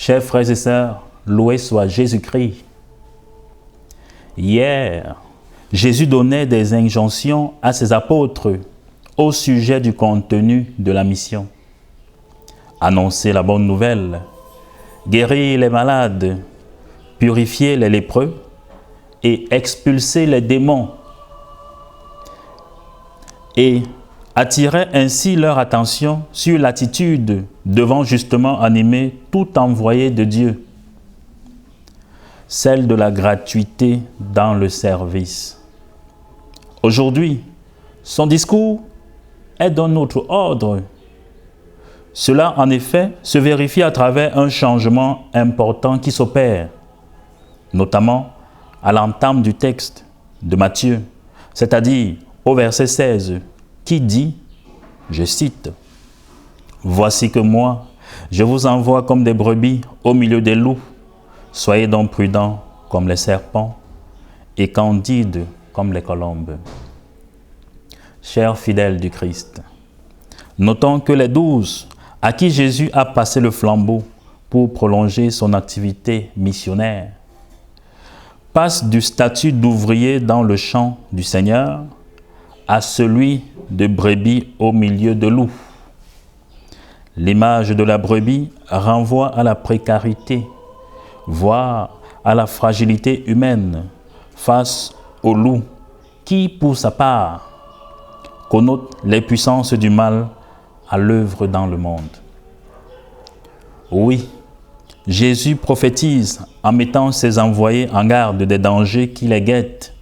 Chers frères et sœurs, loué soit Jésus-Christ. Hier, Jésus donnait des injonctions à ses apôtres au sujet du contenu de la mission. Annoncer la bonne nouvelle, guérir les malades, purifier les lépreux et expulser les démons. Et attirer ainsi leur attention sur l'attitude devant justement animer tout envoyé de Dieu, celle de la gratuité dans le service. Aujourd'hui, son discours est d'un autre ordre. Cela, en effet, se vérifie à travers un changement important qui s'opère, notamment à l'entame du texte de Matthieu, c'est-à-dire au verset 16, qui dit, je cite, « Voici que moi, je vous envoie comme des brebis au milieu des loups. Soyez donc prudents comme les serpents et candides comme les colombes. » Chers fidèles du Christ, notons que les 12 à qui Jésus a passé le flambeau pour prolonger son activité missionnaire passent du statut d'ouvrier dans le champ du Seigneur à celui de brebis au milieu de loups. L'image de la brebis renvoie à la précarité, voire à la fragilité humaine face au loup qui, pour sa part, connote les puissances du mal à l'œuvre dans le monde. Oui, Jésus prophétise en mettant ses envoyés en garde des dangers qui les guettent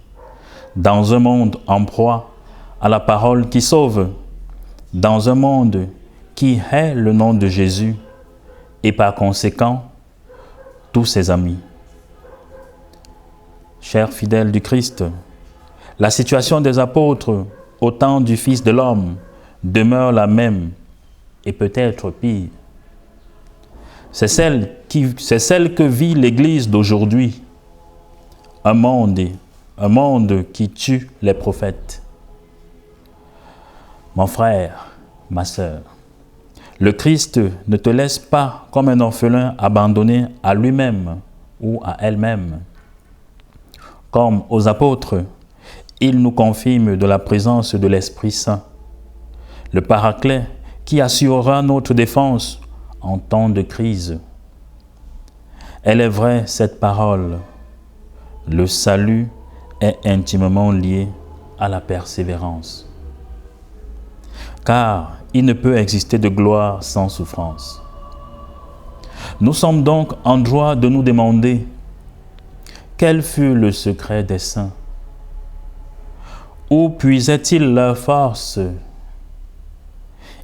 dans un monde en proie à la parole qui sauve, dans un monde qui hait le nom de Jésus et par conséquent tous ses amis. Chers fidèles du Christ, la situation des apôtres au temps du Fils de l'homme demeure la même et peut-être pire. C'est celle que vit l'Église d'aujourd'hui, un monde qui tue les prophètes. Mon frère, ma sœur, le Christ ne te laisse pas comme un orphelin abandonné à lui-même ou à elle-même. Comme aux apôtres, il nous confirme de la présence de l'Esprit Saint, le Paraclet qui assurera notre défense en temps de crise. Elle est vraie, cette parole. Le salut est intimement lié à la persévérance. Car il ne peut exister de gloire sans souffrance. Nous sommes donc en droit de nous demander quel fut le secret des saints? Où puisaient-ils leur force?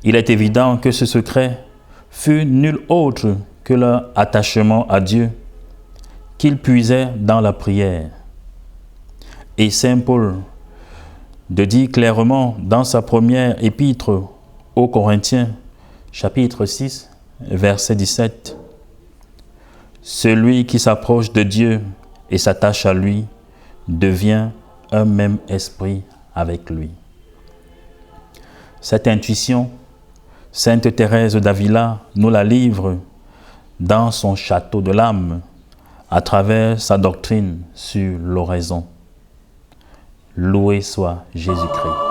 Il est évident que ce secret fut nul autre que leur attachement à Dieu, qu'ils puisaient dans la prière. Et saint Paul de dire clairement dans sa première épître aux Corinthiens, chapitre 6, verset 17, « Celui qui s'approche de Dieu et s'attache à lui devient un même esprit avec lui. » Cette intuition, sainte Thérèse d'Avila nous la livre dans son château de l'âme à travers sa doctrine sur l'oraison. Loué soit Jésus-Christ.